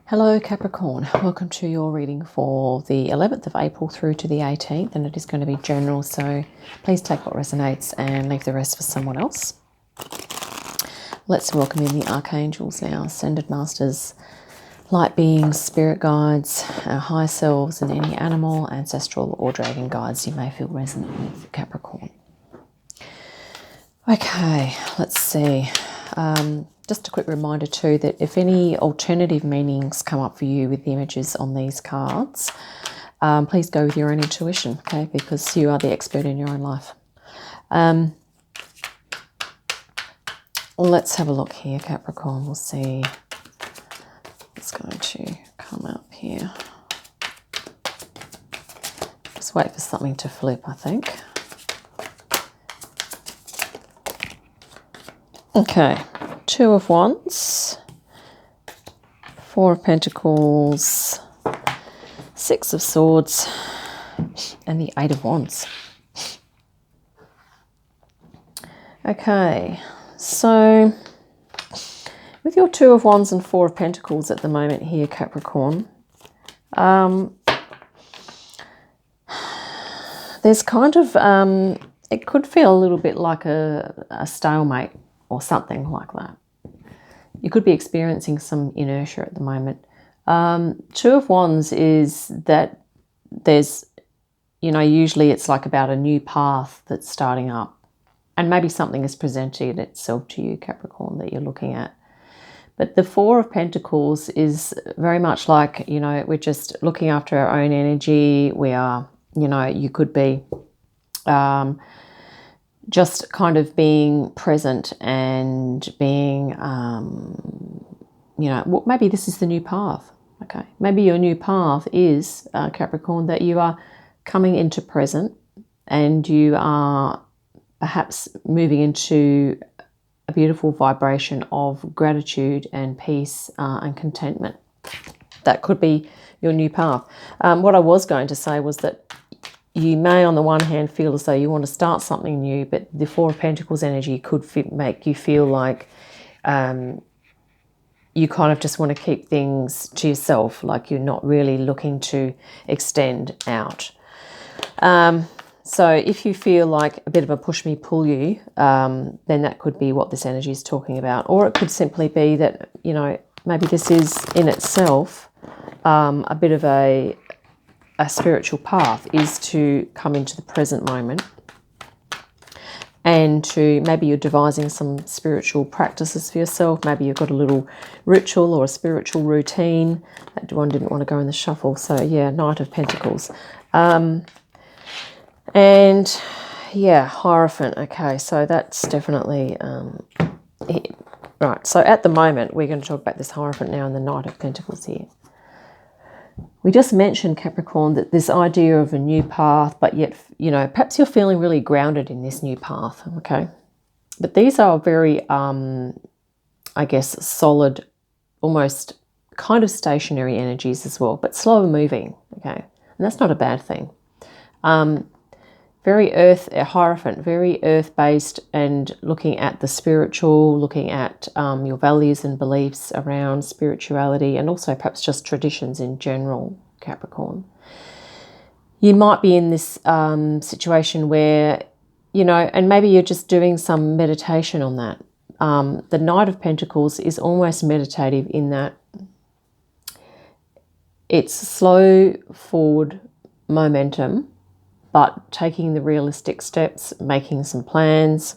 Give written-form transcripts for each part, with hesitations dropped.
Hello Capricorn, welcome to your reading for the 11th of April through to the 18th, and it is going to be general, so please take what resonates and leave the rest for someone else. Let's welcome in the archangels now, ascended masters, light beings, spirit guides, our higher selves, and any animal, ancestral or dragon guides you may feel resonant with, Capricorn. Okay, let's see. Just a quick reminder too that if any alternative meanings come up for you with the images on these cards, please go with your own intuition, okay? Because you are the expert in your own life. Let's have a look here, Capricorn. We'll see what's going to come up here. Just wait for something to flip, I think. Okay, Two of Wands, Four of Pentacles, Six of Swords, and the Eight of Wands. Okay, so with your Two of Wands and Four of Pentacles at the moment here, Capricorn, there's kind of, it could feel a little bit like a stalemate or something like that. You could be experiencing some inertia at the moment. Two of Wands is that there's, usually it's like about a new path that's starting up. And maybe something is presenting itself to you, Capricorn, that you're looking at. But the Four of Pentacles is very much like, we're just looking after our own energy. We are, you could be just kind of being present and being, maybe this is the new path. Okay, maybe your new path is, Capricorn, that you are coming into present and you are perhaps moving into a beautiful vibration of gratitude and peace and contentment. That could be your new path. What I was going to say was that you may, on the one hand, feel as though you want to start something new, but the Four of Pentacles energy could make you feel like you kind of just want to keep things to yourself, like you're not really looking to extend out. So if you feel like a bit of a push me, pull you, then that could be what this energy is talking about. Or it could simply be that, maybe this is in itself a bit of a spiritual path, is to come into the present moment and to, maybe you're devising some spiritual practices for yourself. Maybe you've got a little ritual or a spiritual routine. That one didn't want to go in the shuffle. So yeah, Knight of Pentacles. And yeah, Hierophant. Okay, so that's definitely it. Right, so at the moment we're going to talk about this Hierophant now and the Knight of Pentacles here. We just mentioned, Capricorn, that this idea of a new path, but yet, perhaps you're feeling really grounded in this new path, okay? But these are very, I guess, solid, almost kind of stationary energies as well, but slower moving, okay? And that's not a bad thing. Very Hierophant, very earth-based, and looking at the spiritual, looking at your values and beliefs around spirituality, and also perhaps just traditions in general, Capricorn. You might be in this situation where, and maybe you're just doing some meditation on that. The Knight of Pentacles is almost meditative in that it's slow forward momentum, but taking the realistic steps, making some plans.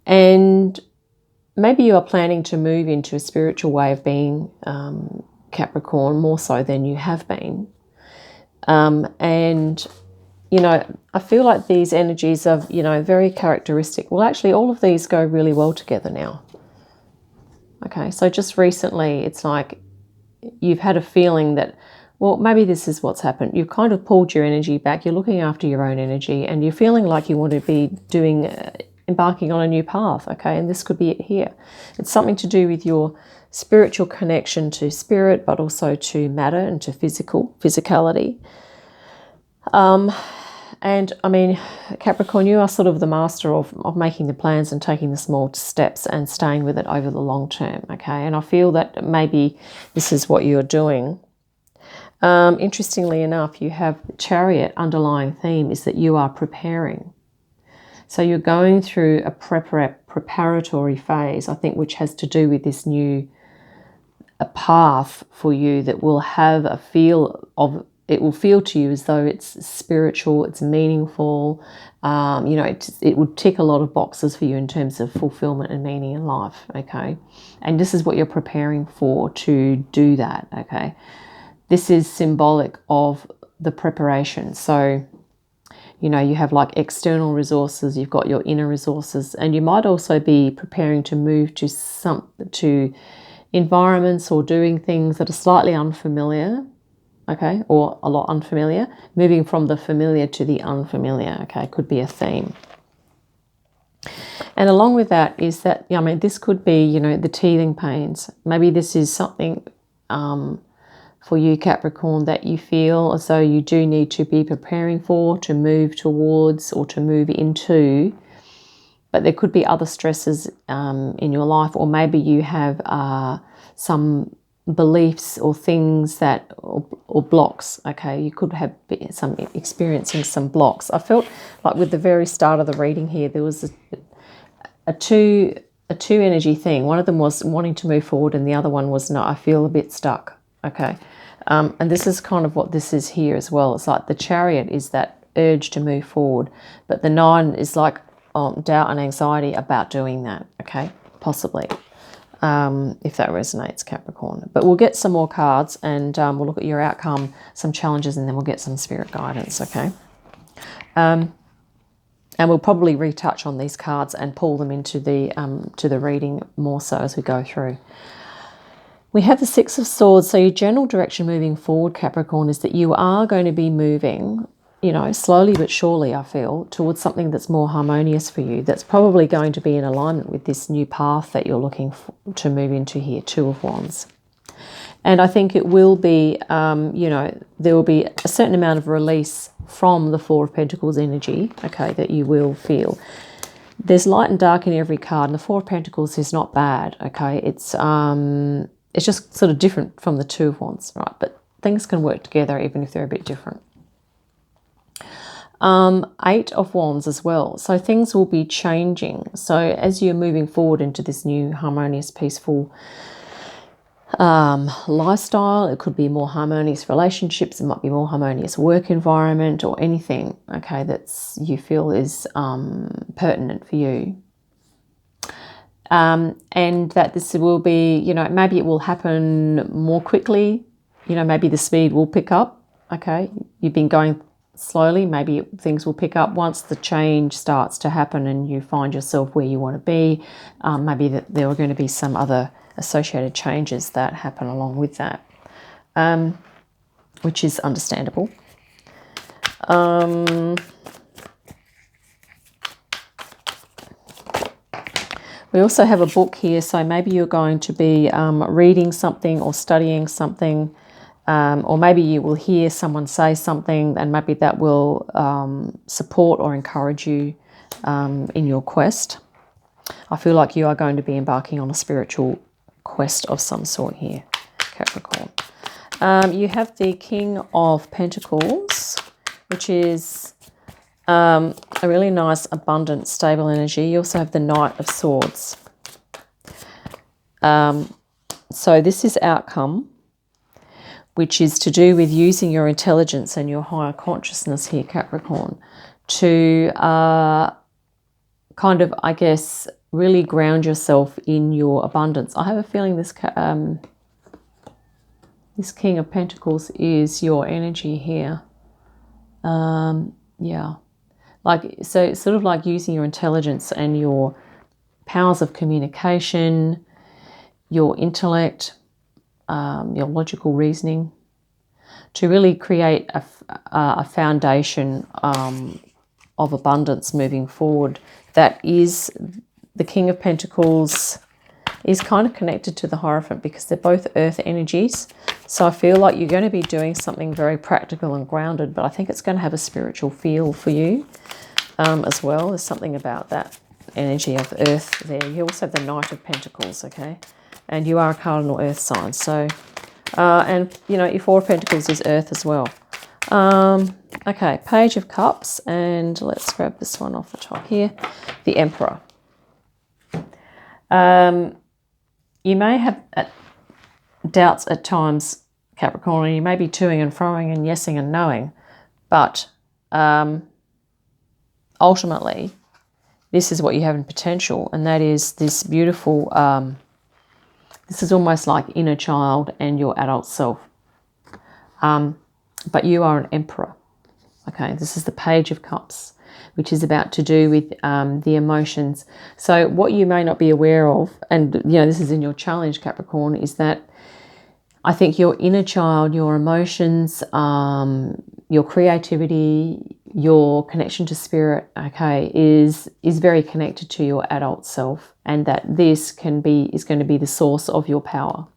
And maybe you are planning to move into a spiritual way of being, Capricorn, more so than you have been. And, I feel like these energies are, very characteristic. Well, actually, all of these go really well together now. Okay, so just recently, it's like you've had a feeling that, well, maybe this is what's happened. You've kind of pulled your energy back. You're looking after your own energy and you're feeling like you want to be embarking on a new path, okay? And this could be it here. It's something to do with your spiritual connection to spirit, but also to matter and to physicality. And I mean, Capricorn, you are sort of the master of making the plans and taking the small steps and staying with it over the long term, okay? And I feel that maybe this is what you're doing. Interestingly enough, you have Chariot. Underlying theme is that you are preparing. So you're going through a preparatory phase, I think, which has to do with this new path for you that will have a feel of, it will feel to you as though it's spiritual, it's meaningful. You know, it would tick a lot of boxes for you in terms of fulfillment and meaning in life, okay? And this is what you're preparing for, to do that, okay? This is symbolic of the preparation. So, you know, you have like external resources, you've got your inner resources, and you might also be preparing to move to environments or doing things that are slightly unfamiliar, okay, or a lot unfamiliar, moving from the familiar to the unfamiliar, okay, could be a theme. And along with that is that, I mean, this could be, you know, the teething pains. Maybe this is something for you, Capricorn, that you feel as though you do need to be preparing for, to move towards or to move into. But there could be other stresses in your life, or maybe you have some beliefs or things that, or blocks, okay? You could have experiencing some blocks. I felt like with the very start of the reading here, there was a two energy thing. One of them was wanting to move forward, and the other one was, no, I feel a bit stuck, okay? And this is kind of what this is here as well. It's like the Chariot is that urge to move forward, but the 9 is like doubt and anxiety about doing that, okay? Possibly, if that resonates, Capricorn. But we'll get some more cards, and we'll look at your outcome, some challenges, and then we'll get some spirit guidance, okay? And we'll probably retouch on these cards and pull them into the to the reading more so as we go through. We have the 6 of Swords. So your general direction moving forward, Capricorn, is that you are going to be moving, you know, slowly but surely, I feel, towards something that's more harmonious for you. That's probably going to be in alignment with this new path that you're looking to move into here, 2 of Wands. And I think it will be, you know, there will be a certain amount of release from the 4 of Pentacles energy, okay, that you will feel. There's light and dark in every card, and the 4 of Pentacles is not bad, okay? It's just sort of different from the 2 of Wands, right? But things can work together even if they're a bit different. 8 of Wands as well. So things will be changing. So as you're moving forward into this new harmonious, peaceful lifestyle, it could be more harmonious relationships, it might be more harmonious work environment, or anything, okay, that's you feel is pertinent for you. And that this will be, you know, maybe it will happen more quickly, you know, maybe the speed will pick up, okay? You've been going slowly, maybe things will pick up once the change starts to happen and you find yourself where you want to be. Maybe that there are going to be some other associated changes that happen along with that, which is understandable. We also have a book here, so maybe you're going to be reading something or studying something, or maybe you will hear someone say something, and maybe that will support or encourage you in your quest. I feel like you are going to be embarking on a spiritual quest of some sort here, Capricorn. You have the King of Pentacles, which is a really nice, abundant, stable energy. You also have the Knight of Swords. So this is outcome, which is to do with using your intelligence and your higher consciousness here, Capricorn, to kind of, I guess, really ground yourself in your abundance. I have a feeling this this King of Pentacles is your energy here. Yeah. Like, so it's sort of like using your intelligence and your powers of communication, your intellect, your logical reasoning, to really create a foundation of abundance moving forward. That is the King of Pentacles is kind of connected to the Hierophant because they're both earth energies. So I feel like you're going to be doing something very practical and grounded, but I think it's going to have a spiritual feel for you as well. There's something about that energy of earth there. You also have the Knight of Pentacles, okay? And you are a cardinal earth sign. So, and, you know, your Four of Pentacles is earth as well. Okay, Page of Cups, and let's grab this one off the top here. The Emperor. You may have doubts at times, Capricorn, and you may be toing and froing and yesing and knowing, but ultimately, this is what you have in potential, and that is this beautiful, this is almost like inner child and your adult self. But you are an Emperor. Okay, this is the Page of Cups, which is about to do with the emotions. So what you may not be aware of, and you know, this is in your challenge, Capricorn, is that I think your inner child, your emotions, your creativity, your connection to spirit, okay, is very connected to your adult self, and that this is going to be the source of your power.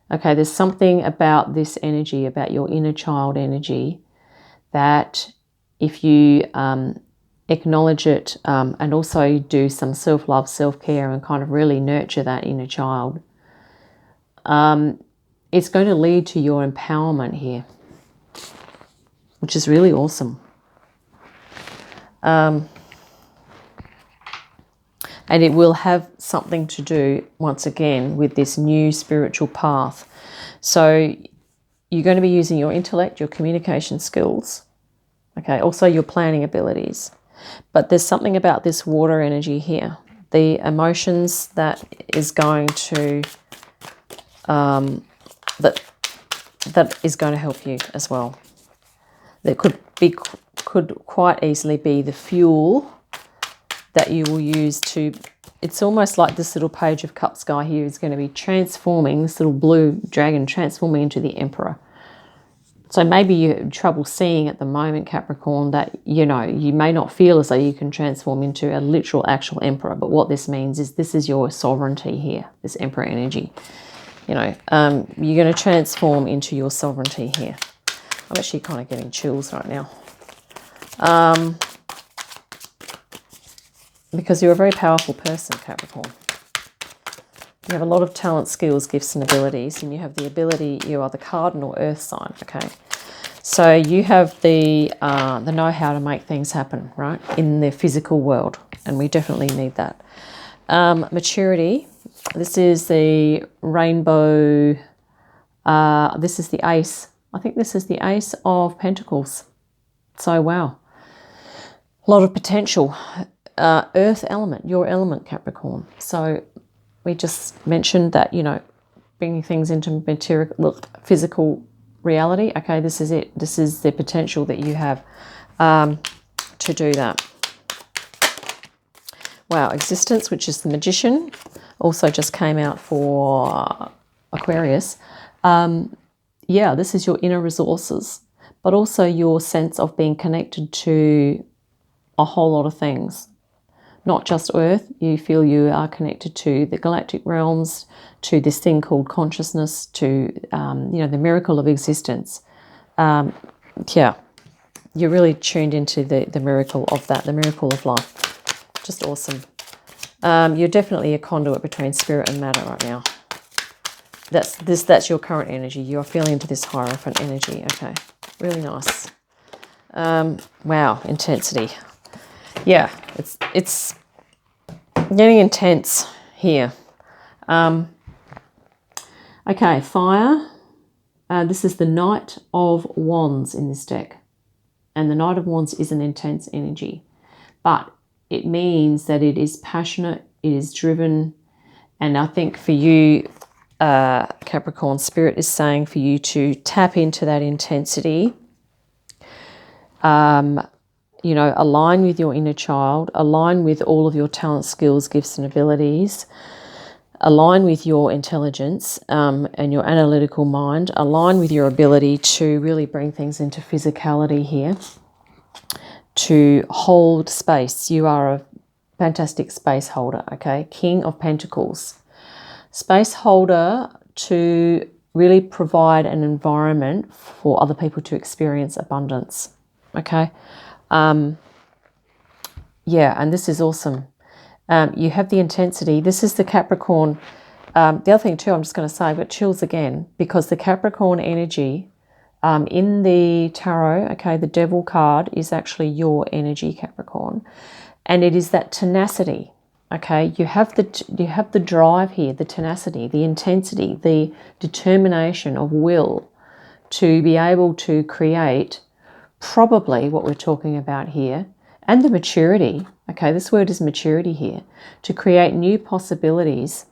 Okay, there's something about this energy, about your inner child energy, that if you acknowledge it and also do some self-love, self-care, and kind of really nurture that inner child, it's going to lead to your empowerment here, which is really awesome. And it will have something to do, once again, with this new spiritual path. So you're going to be using your intellect, your communication skills, okay, also your planning abilities. But there's something about this water energy here, the emotions that is going to, that is going to help you as well. That could quite easily be the fuel that you will use to, it's almost like this little Page of Cups guy here is going to be transforming, this little blue dragon transforming into the Emperor. So maybe you have trouble seeing at the moment, Capricorn, that, you know, you may not feel as though you can transform into a literal actual Emperor, but what this means is this is your sovereignty here, this Emperor energy. You know, you're going to transform into your sovereignty here. I'm actually kind of getting chills right now. Because you're a very powerful person, Capricorn. You have a lot of talent, skills, gifts, and abilities, and you have the ability, you are the cardinal earth sign, okay? So you have the know-how to make things happen, right, in the physical world, and we definitely need that. Maturity, this is the rainbow, this is the ace. I think this is the Ace of Pentacles. So, wow. A lot of potential. Earth element, your element, Capricorn. So we just mentioned that, you know, bringing things into material, physical reality. Okay, this is it. This is the potential that you have to do that. Wow, Existence, which is the Magician, also just came out for Aquarius. Yeah, this is your inner resources, but also your sense of being connected to a whole lot of things. Not just Earth, you feel you are connected to the galactic realms, to this thing called consciousness, to, you know, the miracle of existence. Yeah, you're really tuned into the miracle of that, the miracle of life. Just awesome. You're definitely a conduit between spirit and matter right now. That's your current energy. You're feeling into this Hierophant energy. Okay, really nice. Wow, intensity. Yeah, it's getting intense here. Okay, Fire. This is the Knight of Wands in this deck. And the Knight of Wands is an intense energy. But it means that it is passionate, it is driven. And I think for you, Capricorn, Spirit is saying for you to tap into that intensity. You know, align with your inner child, align with all of your talent, skills, gifts, and abilities, align with your intelligence and your analytical mind, align with your ability to really bring things into physicality here, to hold space. You are a fantastic space holder, okay? King of Pentacles. Space holder to really provide an environment for other people to experience abundance, okay? Yeah, and this is awesome. You have the intensity. This is the Capricorn. The other thing too, I'm just going to say, I've got chills again, because the Capricorn energy in the tarot, okay, the Devil card is actually your energy, Capricorn. And it is that tenacity, okay? You have the drive here, the tenacity, the intensity, the determination of will to be able to create probably what we're talking about here, and the maturity, okay? This word is maturity here, to create new possibilities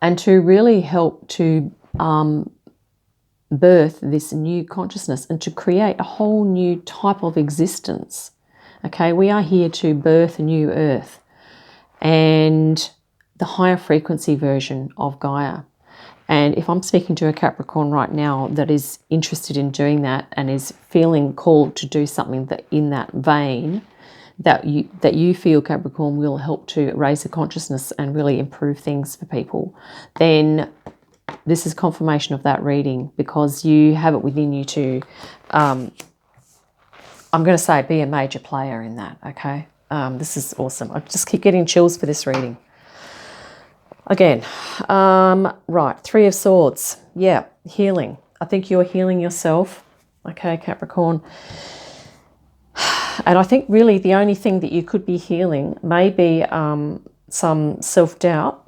and to really help to birth this new consciousness and to create a whole new type of existence. Okay, we are here to birth a new earth and the higher frequency version of Gaia. And if I'm speaking to a Capricorn right now that is interested in doing that and is feeling called to do something that in that vein, that you feel, Capricorn, will help to raise the consciousness and really improve things for people, then this is confirmation of that reading, because you have it within you to, I'm going to say, be a major player in that, okay? This is awesome. I just keep getting chills for this reading. Again, right, Three of Swords. Yeah, healing. I think you're healing yourself, okay, Capricorn. And I think really the only thing that you could be healing may be some self-doubt.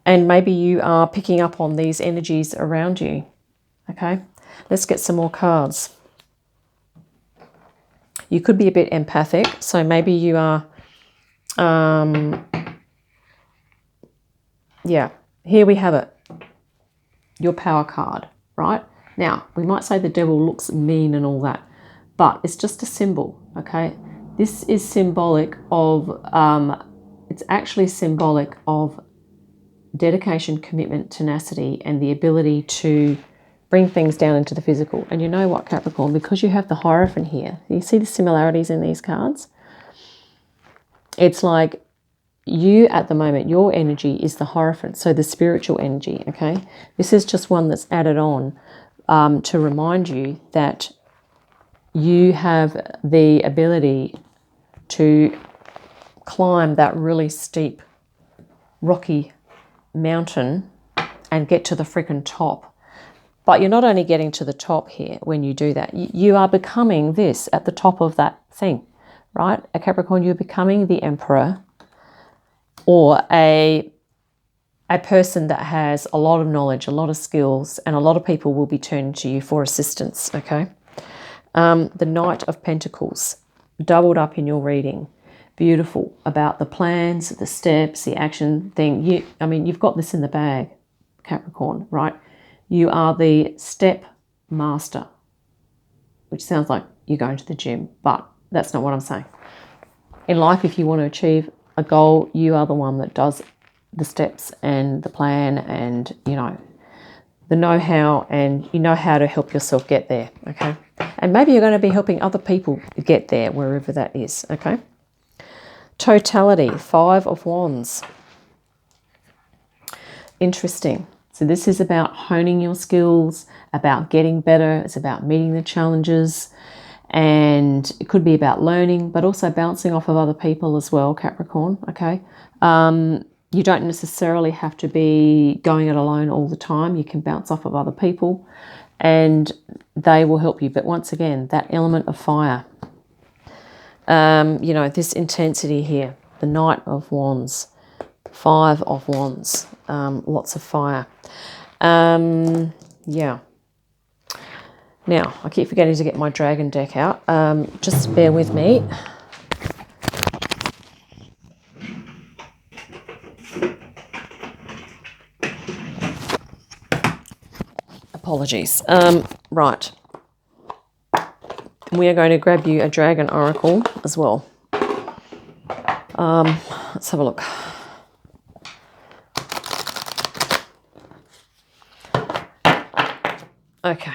And maybe you are picking up on these energies around you. Okay, let's get some more cards. You could be a bit empathic. So maybe you are, yeah, here we have it. Your Power card, right? Now, we might say the Devil looks mean and all that, but it's just a symbol, okay? This is symbolic of, it's actually symbolic of dedication, commitment, tenacity, and the ability to bring things down into the physical. And you know what, Capricorn, because you have the Hierophant here, you see the similarities in these cards? It's like you, at the moment, your energy is the Hierophant, so the spiritual energy, okay? This is just one that's added on to remind you that you have the ability to climb that really steep, rocky mountain and get to the freaking top. But you're not only getting to the top here when you do that, you are becoming this at the top of that thing, right? A Capricorn, you're becoming the Emperor, or a person that has a lot of knowledge, a lot of skills, and a lot of people will be turning to you for assistance, okay? The Knight of Pentacles, doubled up in your reading. Beautiful, about the plans, the steps, the action thing. I mean, you've got this in the bag, Capricorn, right? You are the step master, which sounds like you're going to the gym, but that's not what I'm saying. In life, if you want to achieve a goal, you are the one that does the steps and the plan and, you know, the know-how, and you know how to help yourself get there, okay? And maybe you're going to be helping other people get there, wherever that is, okay? Totality, Five of Wands. Interesting. So this is about honing your skills, about getting better. It's about meeting the challenges, and it could be about learning, but also bouncing off of other people as well, Capricorn, okay? You don't necessarily have to be going it alone all the time. You can bounce off of other people and they will help you. But once again, that element of fire, you know, this intensity here, the Knight of Wands, Five of Wands, lots of fire. Yeah. Now, I keep forgetting to get my dragon deck out. Just bear with me. Apologies. Right. We are going to grab you a dragon oracle as well. Let's have a look. Okay.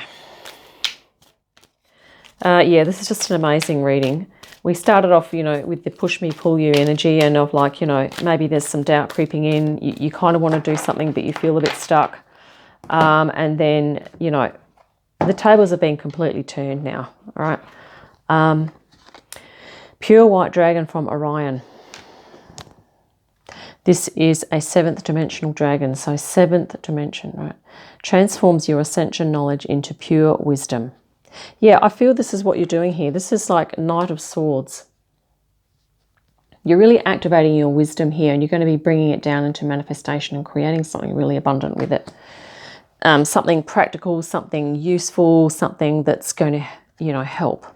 Yeah, this is just an amazing reading. We started off, you know, with the push me, pull you energy, and of like, you know, maybe there's some doubt creeping in. You kind of want to do something, but you feel a bit stuck. And then, you know, the tables have been completely turned now. All right. Pure white dragon from Orion. This is a 7th dimensional dragon. So 7th dimension, right? Transforms your ascension knowledge into pure wisdom. Yeah, I feel this is what you're doing here. This is like Knight of Swords. You're really activating your wisdom here, and you're going to be bringing it down into manifestation and creating something really abundant with it. Something practical, something useful, something that's going to, you know, help.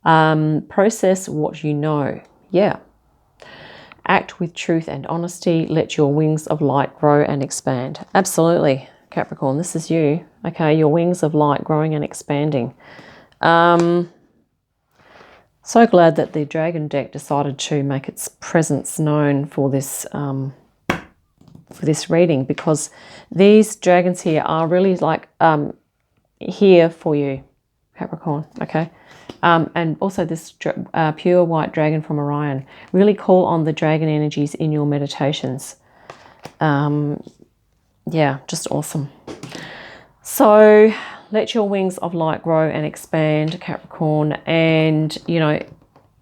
Process what you know. Yeah. Act with truth and honesty. Let your wings of light grow and expand. Absolutely, Capricorn, this is you. Okay, your wings of light growing and expanding. So glad that the Dragon deck decided to make its presence known for this reading, because these dragons here are really like here for you, Capricorn. Okay. And also this pure white dragon from Orion. Really call on the dragon energies in your meditations. Yeah, just awesome. So let your wings of light grow and expand, Capricorn, and, you know,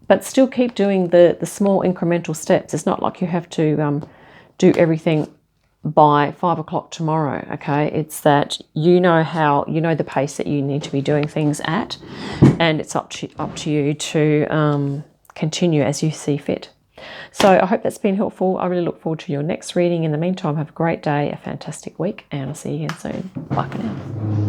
but still keep doing the small incremental steps. It's not like you have to do everything by 5 o'clock tomorrow, okay? It's that you know the pace that you need to be doing things at, and it's up to you to continue as you see fit. So I hope that's been helpful. I really look forward to your next reading. In the meantime, have a great day, a fantastic week, and I'll see you again soon. Bye for now.